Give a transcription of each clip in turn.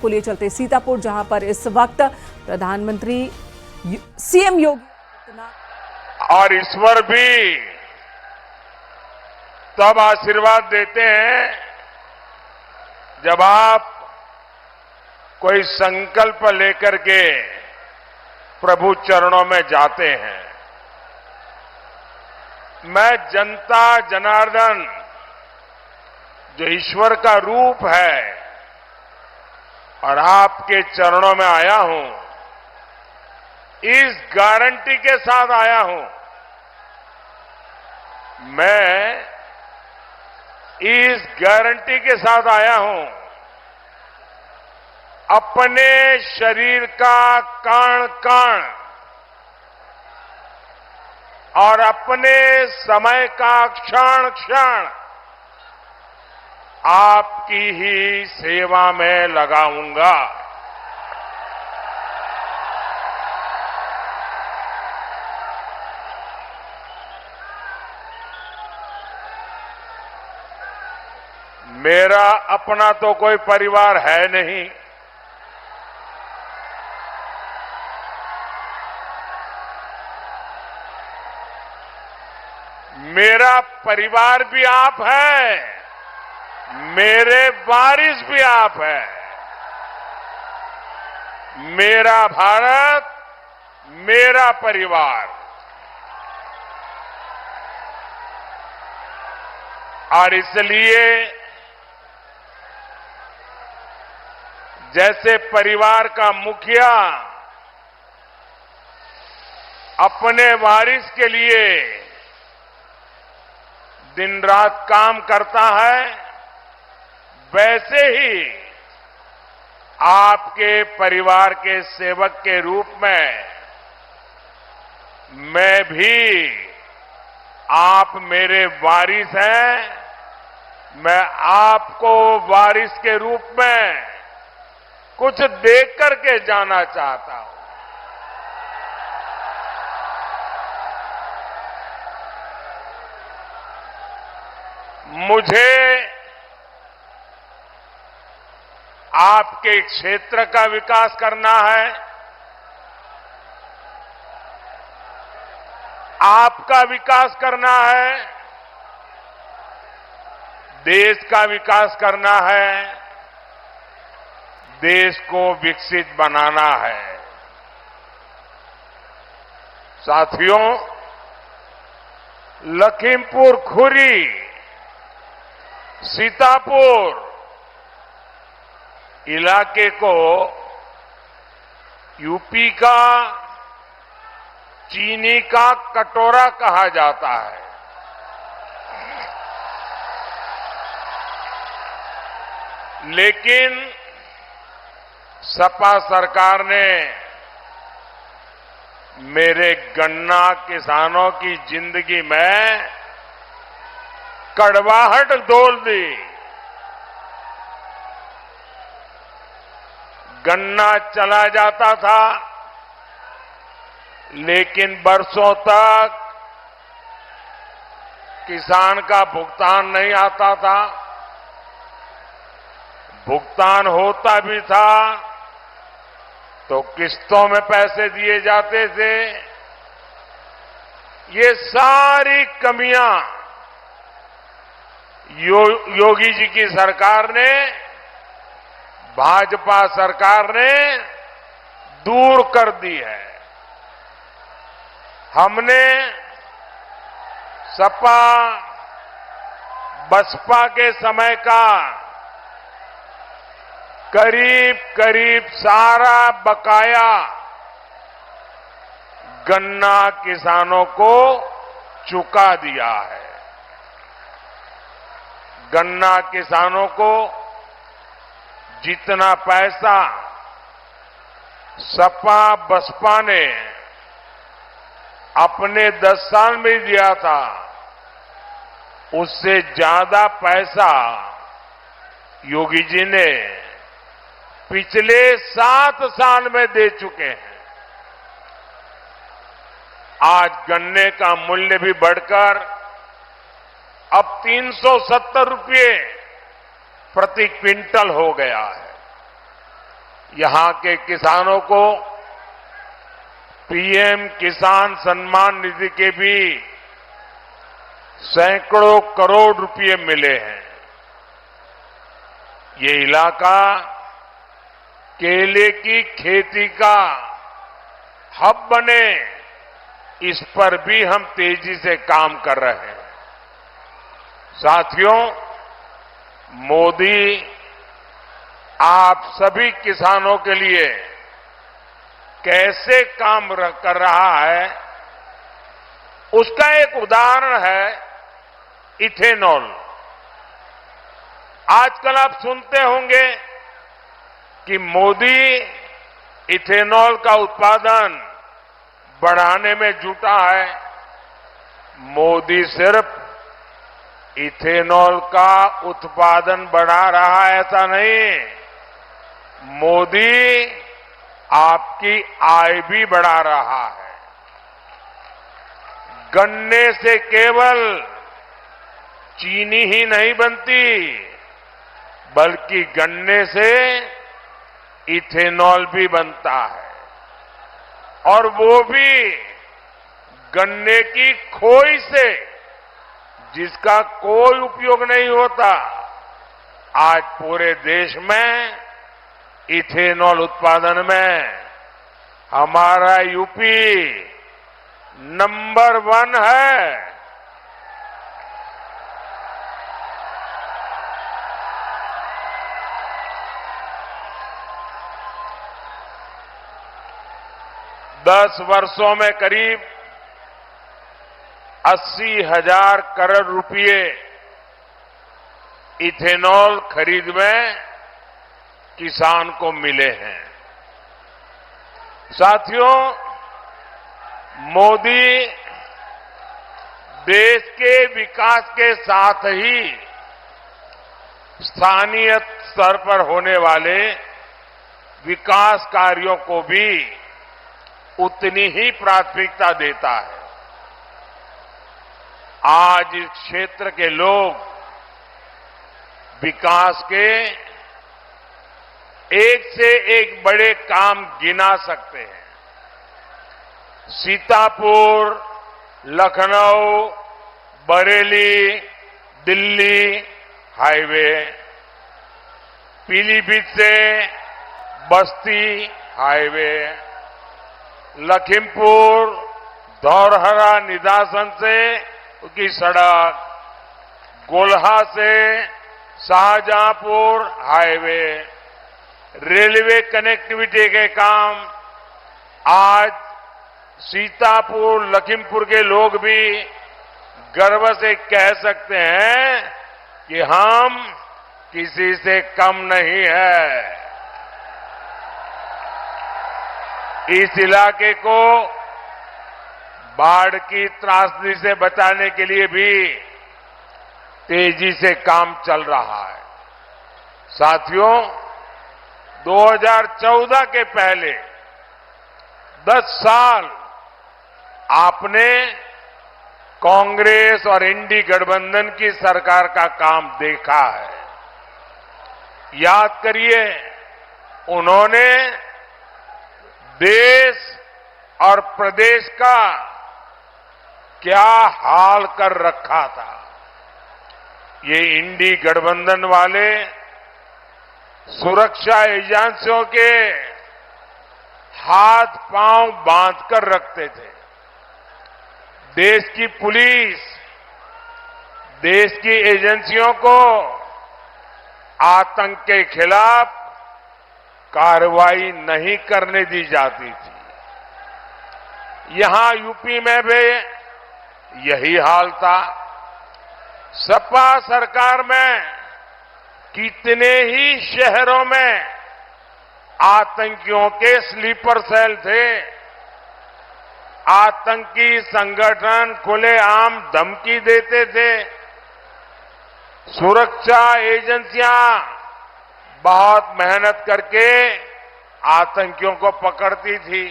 को लिए चलते सीतापुर, जहां पर इस वक्त प्रधानमंत्री सीएम योगी और ईश्वर भी तब आशीर्वाद देते हैं जब आप कोई संकल्प लेकर के प्रभु चरणों में जाते हैं। मैं जनता जनार्दन जो ईश्वर का रूप है और आपके चरणों में आया हूं, इस गारंटी के साथ आया हूं, मैं इस गारंटी के साथ आया हूं, अपने शरीर का कण कण और अपने समय का क्षण क्षण आपकी ही सेवा में लगाऊंगा। मेरा अपना तो कोई परिवार है नहीं, मेरा परिवार भी आप है, मेरे वारिस भी आप है। मेरा भारत, मेरा परिवार। और इसलिए जैसे परिवार का मुखिया अपने वारिस के लिए दिन रात काम करता है, वैसे ही आपके परिवार के सेवक के रूप में मैं भी, आप मेरे वारिस हैं, मैं आपको वारिस के रूप में कुछ देख करके जाना चाहता हूं। मुझे आपके क्षेत्र का विकास करना है, आपका विकास करना है, देश का विकास करना है, देश को विकसित बनाना है। साथियों, लखीमपुर खुरी, सीतापुर इलाके को यूपी का चीनी का कटोरा कहा जाता है। लेकिन सपा सरकार ने मेरे गन्ना किसानों की जिंदगी में कड़वाहट डोल दी। गन्ना चला जाता था, लेकिन बरसों तक किसान का भुगतान नहीं आता था। भुगतान होता भी था तो किस्तों में पैसे दिए जाते थे। ये सारी कमियां योगी जी की सरकार ने, भाजपा सरकार ने दूर कर दी है। हमने सपा बसपा के समय का करीब करीब सारा बकाया गन्ना किसानों को चुका दिया है। गन्ना किसानों को जितना पैसा सपा बसपा ने अपने 10 साल में दिया था, उससे ज्यादा पैसा योगी जी ने पिछले 7 साल में दे चुके हैं। आज गन्ने का मूल्य भी बढ़कर अब 370 रुपये प्रति क्विंटल हो गया है। यहां के किसानों को पीएम किसान सम्मान निधि के भी सैकड़ों करोड़ रुपए मिले हैं। ये इलाका केले की खेती का हब बने, इस पर भी हम तेजी से काम कर रहे हैं। साथियों, मोदी आप सभी किसानों के लिए कैसे काम कर रहा है, उसका एक उदाहरण है इथेनॉल। आजकल आप सुनते होंगे कि मोदी इथेनॉल का उत्पादन बढ़ाने में जुटा है। मोदी सिर्फ इथेनॉल का उत्पादन बढ़ा रहा है ऐसा नहीं, मोदी आपकी आय भी बढ़ा रहा है। गन्ने से केवल चीनी ही नहीं बनती, बल्कि गन्ने से इथेनॉल भी बनता है, और वो भी गन्ने की खोई से, जिसका कोई उपयोग नहीं होता। आज पूरे देश में इथेनॉल उत्पादन में हमारा यूपी नंबर 1 है। दस वर्षों में करीब 80,000 करोड़ रुपए इथेनॉल खरीद में किसान को मिले हैं। साथियों, मोदी देश के विकास के साथ ही स्थानीय स्तर पर होने वाले विकास कार्यों को भी उतनी ही प्राथमिकता देता है। आज इस क्षेत्र के लोग विकास के एक से एक बड़े काम गिना सकते हैं। सीतापुर, लखनऊ, बरेली, दिल्ली हाईवे, पीलीभीत से बस्ती हाईवे, लखीमपुर धौरहरा निदासन से की सड़क, गोल्हा से शाहजहांपुर हाईवे, रेलवे कनेक्टिविटी के काम आज सीतापुर, लखीमपुर के लोग भी गर्व से कह सकते हैं कि हम किसी से कम नहीं है। इस इलाके को बाढ़ की त्रासदी से बचाने के लिए भी तेजी से काम चल रहा है। साथियों, 2014 के पहले 10 साल आपने कांग्रेस और इंडी गठबंधन की सरकार का काम देखा है। याद करिए, उन्होंने देश और प्रदेश का क्या हाल कर रखा था। ये इंडी गठबंधन वाले सुरक्षा एजेंसियों के हाथ पांव बांध कर रखते थे। देश की पुलिस, देश की एजेंसियों को आतंक के खिलाफ कार्रवाई नहीं करने दी जाती थी। यहां यूपी में भी यही हाल था। सपा सरकार में कितने ही शहरों में आतंकियों के स्लीपर सेल थे। आतंकी संगठन खुलेआम धमकी देते थे। सुरक्षा एजेंसियां बहुत मेहनत करके आतंकियों को पकड़ती थी,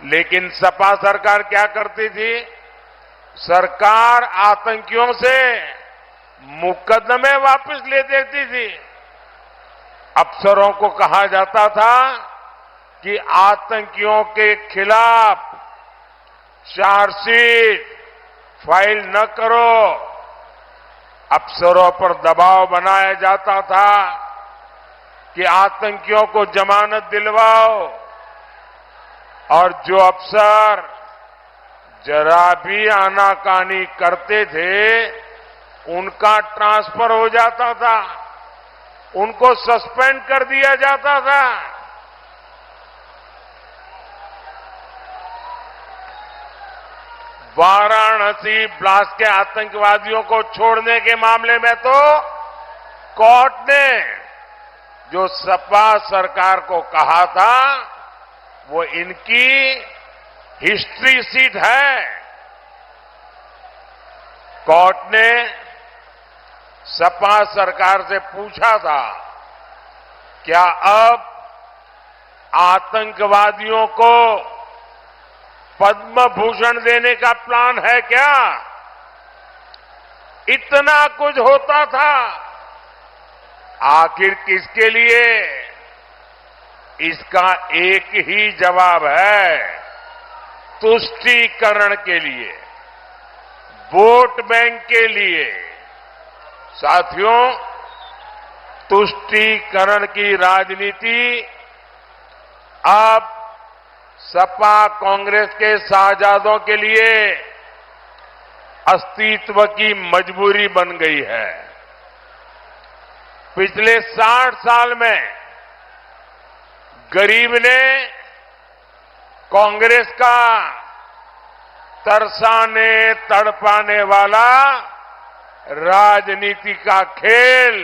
लेकिन सपा सरकार क्या करती थी? सरकार आतंकियों से मुकदमे वापस ले देती थी। अफसरों को कहा जाता था कि आतंकियों के खिलाफ चार्जशीट फाइल न करो। अफसरों पर दबाव बनाया जाता था कि आतंकियों को जमानत दिलवाओ, और जो अफसर जरा भी आनाकानी करते थे उनका ट्रांसफर हो जाता था, उनको सस्पेंड कर दिया जाता था। वाराणसी ब्लास्ट के आतंकवादियों को छोड़ने के मामले में तो कोर्ट ने जो सपा सरकार को कहा था वो इनकी हिस्ट्री सीट है। कोर्ट ने सपा सरकार से पूछा था, क्या अब आतंकवादियों को पद्म भूषण देने का प्लान है क्या? इतना कुछ होता था, आखिर किसके लिए? इसका एक ही जवाब है, तुष्टीकरण के लिए, वोट बैंक के लिए। साथियों, तुष्टीकरण की राजनीति अब सपा कांग्रेस के शाहजादों के लिए अस्तित्व की मजबूरी बन गई है। पिछले 60 साल में गरीब ने कांग्रेस का तरसाने तड़पाने वाला राजनीति का खेल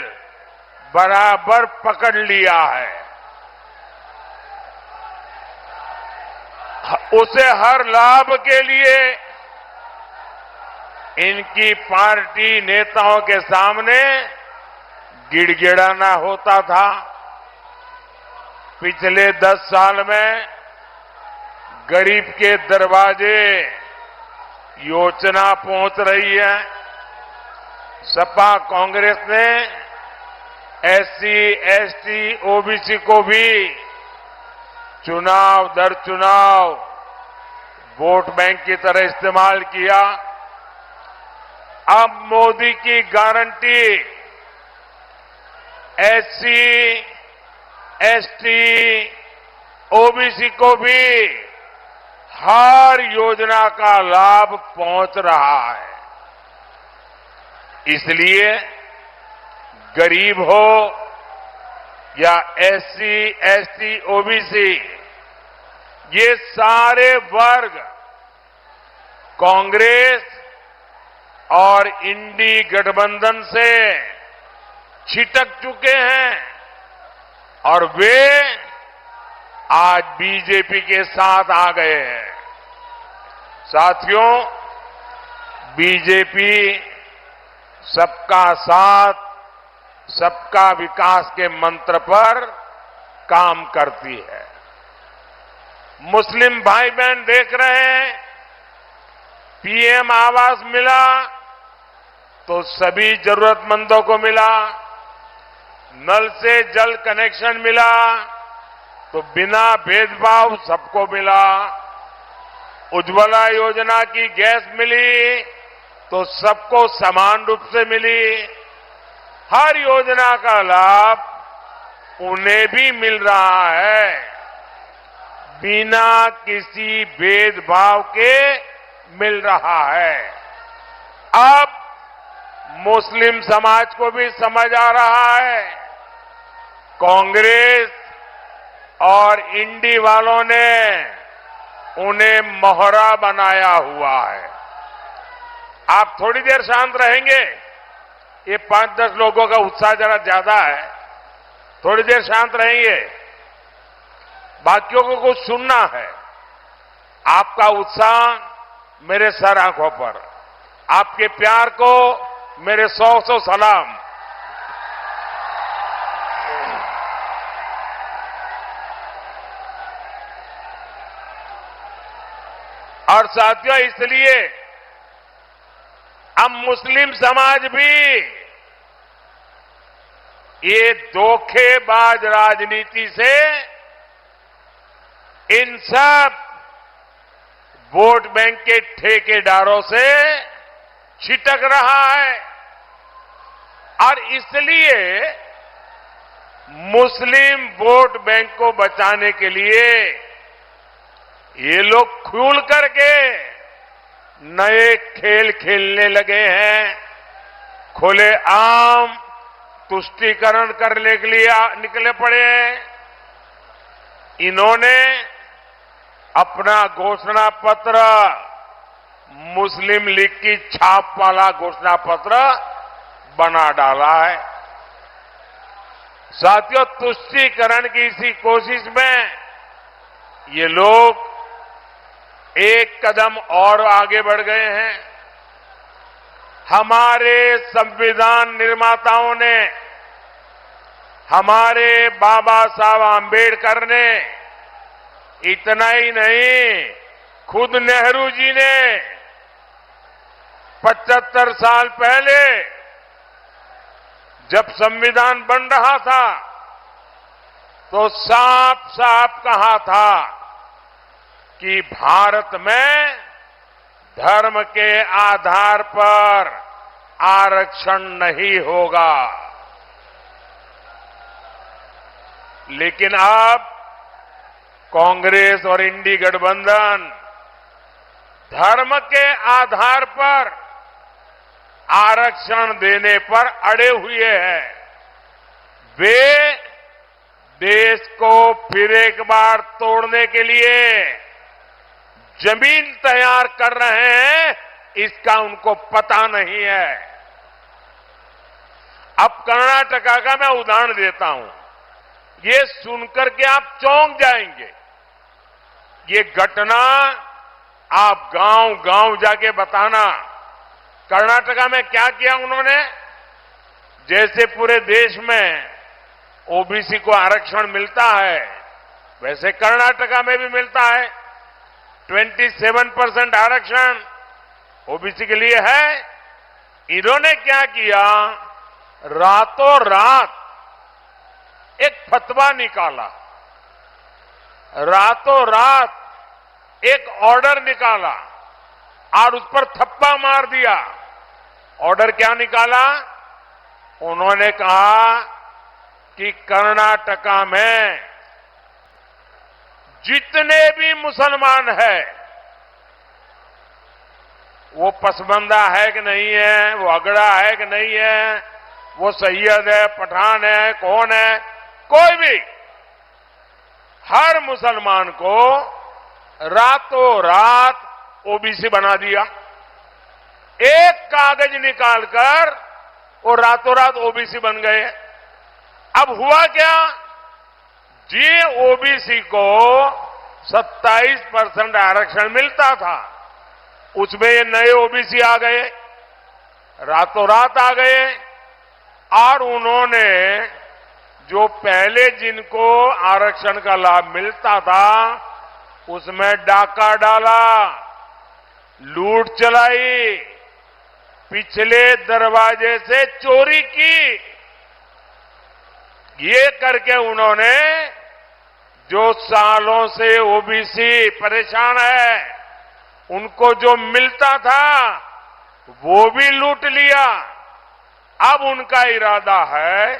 बराबर पकड़ लिया है। उसे हर लाभ के लिए इनकी पार्टी नेताओं के सामने गिड़गिड़ाना होता था। पिछले 10 साल में गरीब के दरवाजे योजना पहुंच रही है। सपा कांग्रेस ने एससी, एसटी, ओबीसी को भी चुनाव दर चुनाव वोट बैंक की तरह इस्तेमाल किया। अब मोदी की गारंटी एससी, एसटी, ओबीसी को भी हर योजना का लाभ पहुंच रहा है। इसलिए गरीब हो या एससी, एसटी, ओबीसी, ये सारे वर्ग कांग्रेस और इंडी गठबंधन से छिटक चुके हैं और वे आज बीजेपी के साथ आ गए हैं। साथियों, बीजेपी सबका साथ, सबका विकास के मंत्र पर काम करती है। मुस्लिम भाई बहन देख रहे हैं, पीएम आवास मिला तो सभी जरूरतमंदों को मिला, नल से जल कनेक्शन मिला तो बिना भेदभाव सबको मिला, उज्ज्वला योजना की गैस मिली तो सबको समान रूप से मिली। हर योजना का लाभ उन्हें भी मिल रहा है, बिना किसी भेदभाव के मिल रहा है। अब मुस्लिम समाज को भी समझ आ रहा है, कांग्रेस और इंडी वालों ने उन्हें मोहरा बनाया हुआ है। आप थोड़ी देर शांत रहेंगे? ये 5-10 लोगों का उत्साह जरा ज्यादा है, थोड़ी देर शांत रहेंगे। बाकियों को कुछ सुनना है। आपका उत्साह मेरे सर आंखों पर, आपके प्यार को मेरे 100 सलाम। और साथियों, इसलिए अब मुस्लिम समाज भी ये धोखेबाज राजनीति से इन सब वोट बैंक के ठेकेदारों से छिटक रहा है और इसलिए मुस्लिम वोट बैंक को बचाने के लिए ये लोग खुल करके नए खेल खेलने लगे हैं। खुलेआम तुष्टीकरण करने के लिए निकले पड़े हैं। इन्होंने अपना घोषणा पत्र मुस्लिम लीग की छाप वाला घोषणा पत्र बना डाला है। साथियों, तुष्टीकरण की इसी कोशिश में ये लोग एक कदम और आगे बढ़ गए हैं। हमारे संविधान निर्माताओं ने, हमारे बाबा साहब आंबेडकर ने, इतना ही नहीं, खुद नेहरू जी ने 75 साल पहले जब संविधान बन रहा था तो साफ साफ कहा था कि भारत में धर्म के आधार पर आरक्षण नहीं होगा। लेकिन अब कांग्रेस और इंडी गठबंधन धर्म के आधार पर आरक्षण देने पर अड़े हुए हैं। वे देश को फिर एक बार तोड़ने के लिए जमीन तैयार कर रहे हैं, इसका उनको पता नहीं है। अब कर्नाटका का मैं उदाहरण देता हूं। ये सुनकर के आप चौंक जाएंगे। ये घटना आप गांव गांव जाके बताना। कर्नाटका में क्या किया उन्होंने? जैसे पूरे देश में ओबीसी को आरक्षण मिलता है, वैसे कर्नाटका में भी मिलता है। 27% आरक्षण ओबीसी के लिए है। इन्होंने क्या किया? रातों रात एक फतवा निकाला, रातों रात एक ऑर्डर निकाला और उस पर थप्पा मार दिया। ऑर्डर क्या निकाला? उन्होंने कहा कि कर्नाटका में जितने भी मुसलमान हैं, वो पसमंदा है कि नहीं है, वो अगड़ा है कि नहीं है, वो सैयद है, पठान है, कौन है, कोई भी, हर मुसलमान को रातों रात ओबीसी बना दिया। एक कागज निकालकर वो रातों रात ओबीसी बन गए। अब हुआ क्या? जी, ओबीसी को 27% आरक्षण मिलता था, उसमें ये नए ओबीसी आ गए, रातों रात आ गए और उन्होंने जो पहले जिनको आरक्षण का लाभ मिलता था उसमें डाका डाला, लूट चलाई, पिछले दरवाजे से चोरी की। ये करके उन्होंने जो सालों से ओबीसी परेशान है, उनको जो मिलता था वो भी लूट लिया। अब उनका इरादा है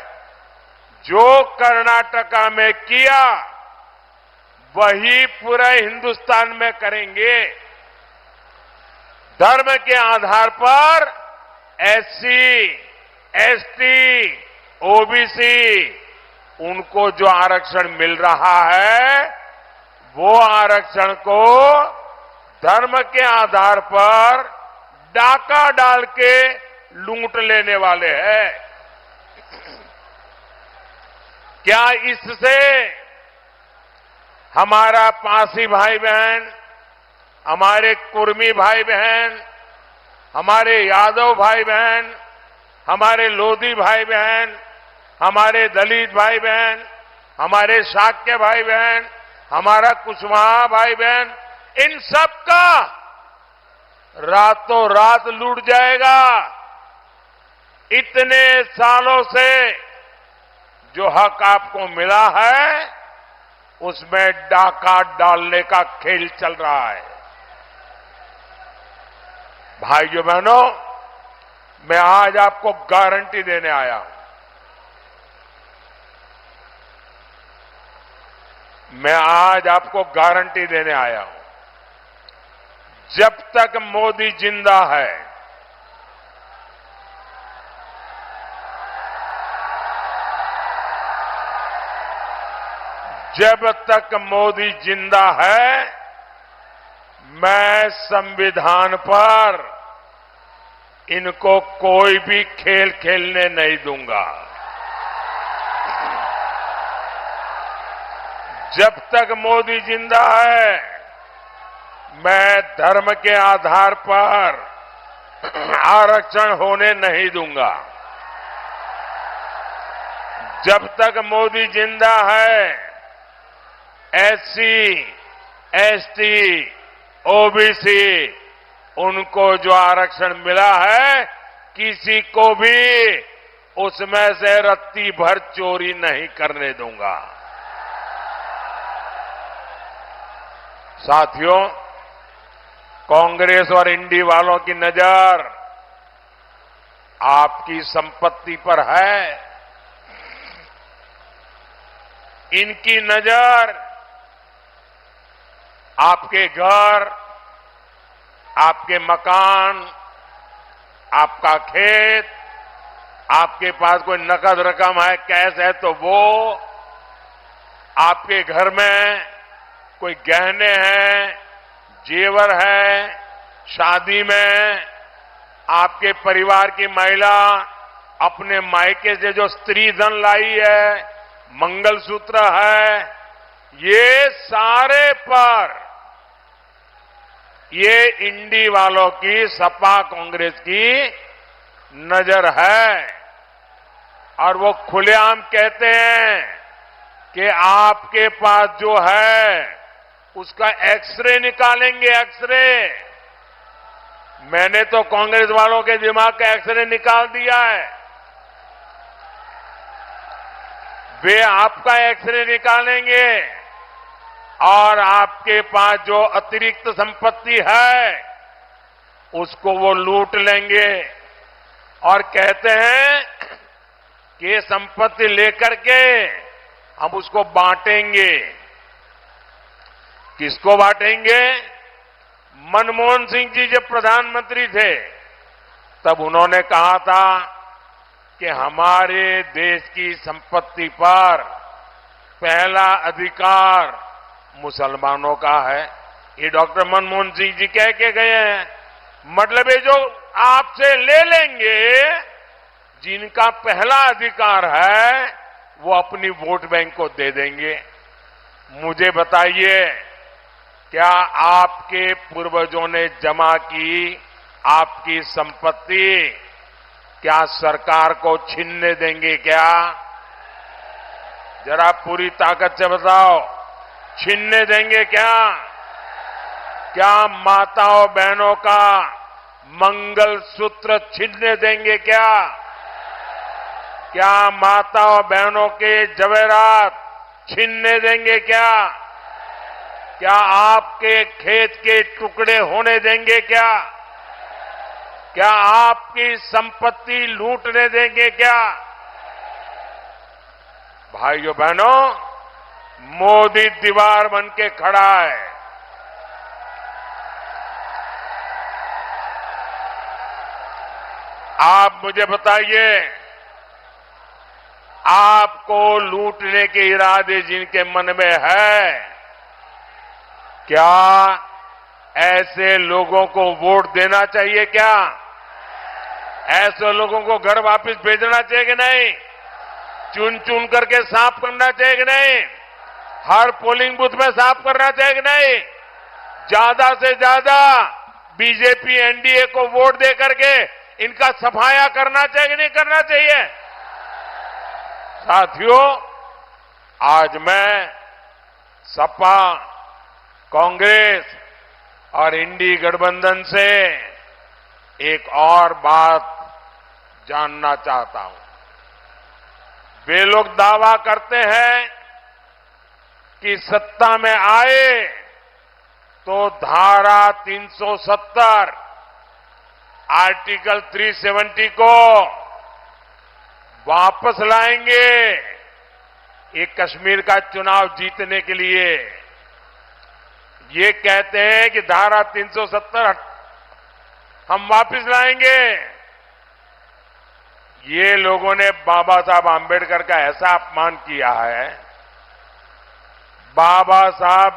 जो कर्नाटका में किया वही पूरे हिंदुस्तान में करेंगे। धर्म के आधार पर एससी, एसटी, ओबीसी, उनको जो आरक्षण मिल रहा है वो आरक्षण को धर्म के आधार पर डाका डाल के लूट लेने वाले हैं। क्या इससे हमारा पासी भाई बहन, हमारे कुर्मी भाई बहन, हमारे यादव भाई बहन, हमारे लोधी भाई बहन, हमारे दलित भाई बहन, हमारे शाक्य भाई बहन, हमारा कुशवाहा भाई बहन, इन सब का रातों रात लूट जाएगा? इतने सालों से जो हक आपको मिला है उसमें डाका डालने का खेल चल रहा है। भाइयों बहनों, मैं आज आपको गारंटी देने आया हूं। मैं आज आपको गारंटी देने आया हूं, जब तक मोदी जिंदा है, जब तक मोदी जिंदा है, मैं संविधान पर इनको कोई भी खेल खेलने नहीं दूंगा। जब तक मोदी जिंदा है, मैं धर्म के आधार पर आरक्षण होने नहीं दूंगा। जब तक मोदी जिंदा है, एससी, एसटी, ओबीसी उनको जो आरक्षण मिला है, किसी को भी उसमें से रत्ती भर चोरी नहीं करने दूंगा। साथियों, कांग्रेस और इंडी वालों की नजर आपकी संपत्ति पर है। इनकी नजर आपके घर, आपके मकान, आपका खेत, आपके पास कोई नकद रकम है, कैश है तो वो, आपके घर में कोई गहने हैं, जेवर है, शादी में आपके परिवार की महिला अपने मायके से जो स्त्री धन लाई है, मंगलसूत्र है, ये सारे पर ये इंडी वालों की, सपा कांग्रेस की नजर है। और वो खुलेआम कहते हैं कि आपके पास जो है उसका एक्सरे निकालेंगे, एक्सरे। मैंने तो कांग्रेस वालों के दिमाग का एक्सरे निकाल दिया है। वे आपका एक्सरे निकालेंगे और आपके पास जो अतिरिक्त संपत्ति है उसको वो लूट लेंगे और कहते हैं कि ये संपत्ति लेकर के हम उसको बांटेंगे। किसको बांटेंगे? मनमोहन सिंह जी जब प्रधानमंत्री थे तब उन्होंने कहा था कि हमारे देश की संपत्ति पर पहला अधिकार मुसलमानों का है। ये डॉक्टर मनमोहन सिंह जी कह के गए हैं। मतलब ये जो आपसे ले लेंगे, जिनका पहला अधिकार है, वो अपनी वोट बैंक को दे देंगे। मुझे बताइए, क्या आपके पूर्वजों ने जमा की आपकी संपत्ति क्या सरकार को छीनने देंगे क्या? जरा पूरी ताकत से बताओ, छीनने देंगे क्या? क्या माताओं बहनों का मंगलसूत्र छीनने देंगे क्या? क्या माताओं बहनों के जवेरात छीनने देंगे क्या? क्या आपके खेत के टुकड़े होने देंगे क्या? क्या आपकी संपत्ति लूटने देंगे क्या? भाइयों बहनों, मोदी दीवार बन के खड़ा है। आप मुझे बताइए, आपको लूटने के इरादे जिनके मन में है, क्या ऐसे लोगों को वोट देना चाहिए क्या? ऐसे लोगों को घर वापस भेजना चाहिए कि नहीं? चुन चुन करके साफ करना चाहिए कि नहीं? हर पोलिंग बूथ में साफ करना चाहिए कि नहीं? ज्यादा से ज्यादा बीजेपी एनडीए को वोट दे करके इनका सफाया करना चाहिए कि नहीं करना चाहिए? साथियों, आज मैं सपा, कांग्रेस और इंडी गठबंधन से एक और बात जानना चाहता हूं। वे लोग दावा करते हैं कि सत्ता में आए तो धारा 370, आर्टिकल 370 को वापस लाएंगे, ये कश्मीर का चुनाव जीतने के लिए। ये कहते हैं कि धारा 370 हम वापस लाएंगे। ये लोगों ने बाबा साहब आंबेडकर का ऐसा अपमान किया है। बाबा साहब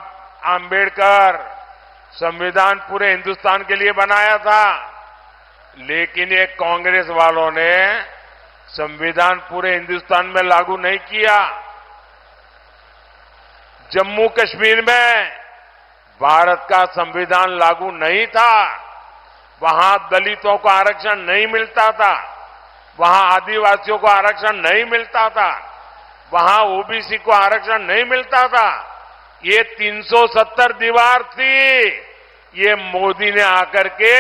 आंबेडकर संविधान पूरे हिंदुस्तान के लिए बनाया था, लेकिन ये कांग्रेस वालों ने संविधान पूरे हिंदुस्तान में लागू नहीं किया। जम्मू कश्मीर में भारत का संविधान लागू नहीं था, वहां दलितों को आरक्षण नहीं मिलता था, वहां आदिवासियों को आरक्षण नहीं मिलता था, वहां ओबीसी को आरक्षण नहीं मिलता था। ये 370 दीवार थी। ये मोदी ने आकर के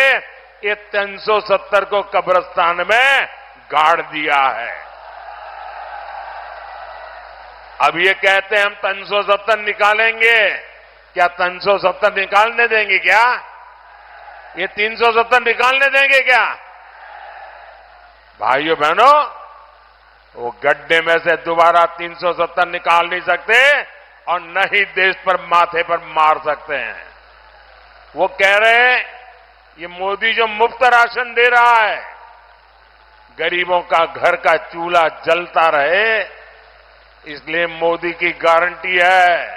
ये 370 को कब्रिस्तान में गाड़ दिया है। अब ये कहते हैं हम 370 निकालेंगे। क्या 370 निकालने देंगे क्या? ये 370 निकालने देंगे क्या? भाइयों बहनों, वो गड्ढे में से दोबारा 370 निकाल नहीं सकते और न ही देश पर माथे पर मार सकते हैं। वो कह रहे हैं ये मोदी जो मुफ्त राशन दे रहा है, गरीबों का घर का चूल्हा जलता रहे, इसलिए मोदी की गारंटी है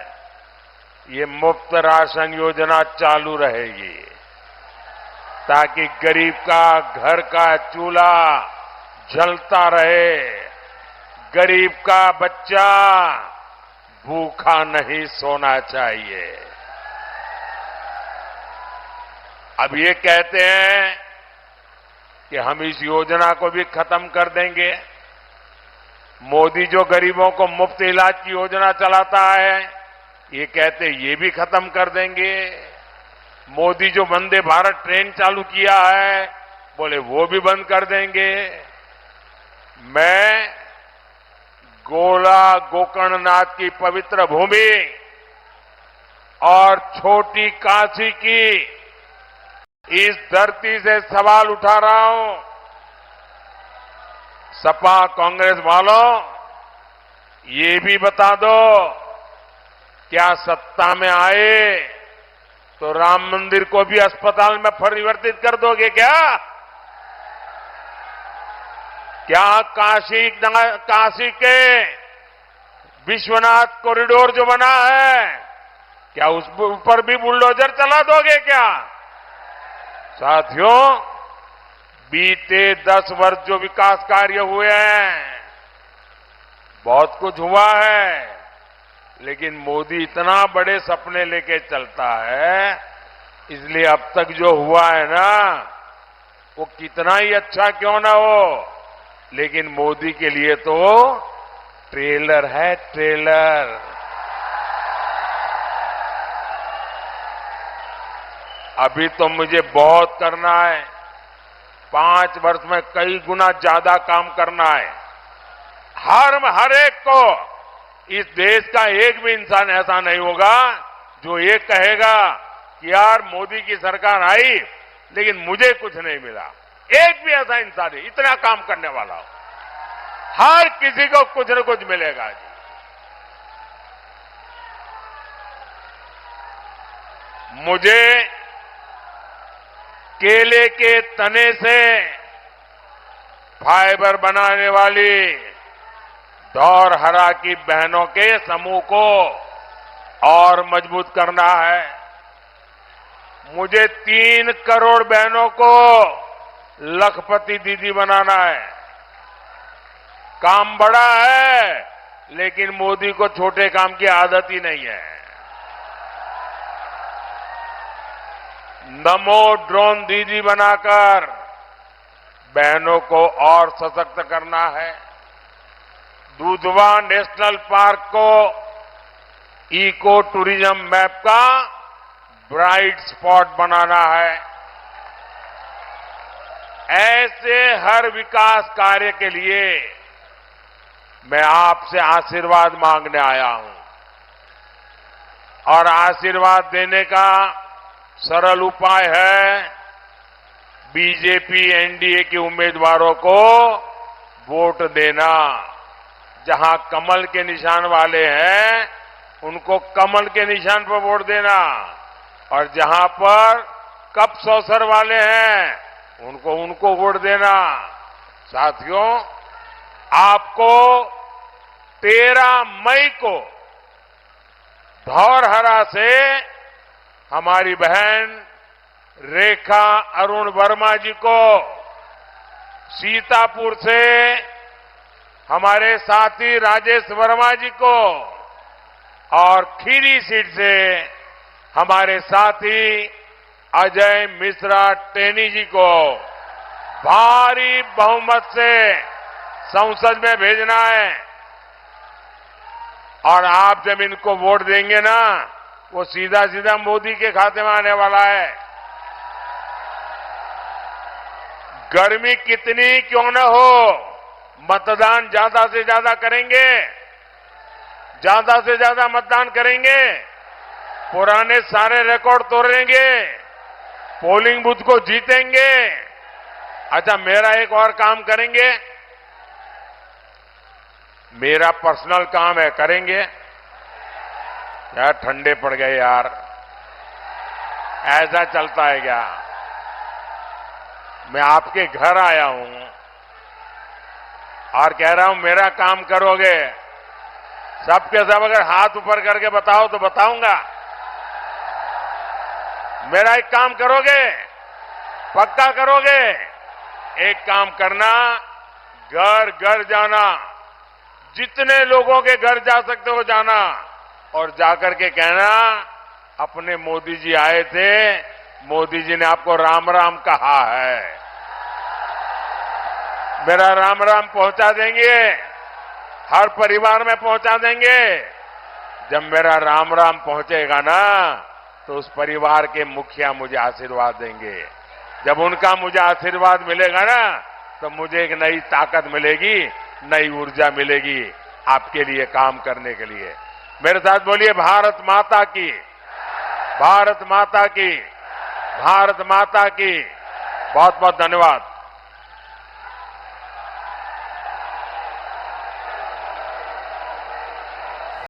ये मुफ्त राशन योजना चालू रहेगी, ताकि गरीब का घर का चूल्हा जलता रहे, गरीब का बच्चा भूखा नहीं सोना चाहिए। अब ये कहते हैं कि हम इस योजना को भी खत्म कर देंगे। मोदी जो गरीबों को मुफ्त इलाज की योजना चलाता है, ये कहते ये भी खत्म कर देंगे। मोदी जो वंदे भारत ट्रेन चालू किया है, बोले वो भी बंद कर देंगे। मैं गोला गोकर्णनाथ की पवित्र भूमि और छोटी काशी की इस धरती से सवाल उठा रहा हूं। सपा कांग्रेस वालों, ये भी बता दो, क्या सत्ता में आए तो राम मंदिर को भी अस्पताल में परिवर्तित कर दोगे क्या? क्या काशी के विश्वनाथ कॉरिडोर जो बना है, क्या उस ऊपर भी बुलडोजर चला दोगे क्या? साथियों, बीते 10 वर्ष जो विकास कार्य हुए हैं, बहुत कुछ हुआ है, लेकिन मोदी इतना बड़े सपने लेके चलता है, इसलिए अब तक जो हुआ है ना, वो कितना ही अच्छा क्यों ना हो, लेकिन मोदी के लिए तो ट्रेलर है, ट्रेलर। अभी तो मुझे बहुत करना है। 5 वर्ष में कई गुना ज्यादा काम करना है। हर एक को, इस देश का एक भी इंसान ऐसा नहीं होगा जो ये कहेगा कि यार मोदी की सरकार आई लेकिन मुझे कुछ नहीं मिला। एक भी ऐसा इंसान है इतना काम करने वाला हो। हर किसी को कुछ न कुछ मिलेगा जी। मुझे केले के तने से फाइबर बनाने वाली धौरहरा की बहनों के समूह को और मजबूत करना है। मुझे 3 करोड़ बहनों को लखपति दीदी बनाना है। काम बड़ा है, लेकिन मोदी को छोटे काम की आदत ही नहीं है। नमो ड्रोन दीदी बनाकर बहनों को और सशक्त करना है। दुधवा नेशनल पार्क को इको टूरिज्म मैप का ब्राइट स्पॉट बनाना है। ऐसे हर विकास कार्य के लिए मैं आपसे आशीर्वाद मांगने आया हूं और आशीर्वाद देने का सरल उपाय है बीजेपी एनडीए के उम्मीदवारों को वोट देना। जहां कमल के निशान वाले हैं उनको कमल के निशान पर वोट देना और जहां पर कप सौसर वाले हैं उनको वोट देना। साथियों, आपको 13 मई को धौरहरा से हमारी बहन रेखा अरुण वर्मा जी को, सीतापुर से हमारे साथी राजेश वर्मा जी को और खीरी सीट से हमारे साथी अजय मिश्रा टेनी जी को भारी बहुमत से संसद में भेजना है। और आप जब इनको वोट देंगे ना, वो सीधा सीधा मोदी के खाते में आने वाला है। गर्मी कितनी क्यों न हो, मतदान ज्यादा से ज्यादा करेंगे, ज्यादा से ज्यादा मतदान करेंगे, पुराने सारे रिकॉर्ड तोड़ेंगे, पोलिंग बूथ को जीतेंगे। अच्छा, मेरा एक और काम करेंगे, मेरा पर्सनल काम है, करेंगे यार। ठंडे पड़ गए यार, ऐसा चलता है क्या? मैं आपके घर आया हूं और कह रहा हूं मेरा काम करोगे। सबके सब अगर हाथ ऊपर करके बताओ तो बताऊंगा। मेरा एक काम करोगे, पक्का करोगे? एक काम करना, घर घर जाना, जितने लोगों के घर जा सकते हो जाना और जाकर के कहना अपने मोदी जी आए थे, मोदी जी ने आपको राम राम कहा है। मेरा राम राम पहुंचा देंगे, हर परिवार में पहुंचा देंगे। जब मेरा राम राम पहुंचेगा ना, तो उस परिवार के मुखिया मुझे आशीर्वाद देंगे। जब उनका मुझे आशीर्वाद मिलेगा ना, तो मुझे एक नई ताकत मिलेगी, नई ऊर्जा मिलेगी आपके लिए काम करने के लिए। मेरे साथ बोलिए भारत माता की, भारत माता की, भारत माता की। बहुत बहुत धन्यवाद।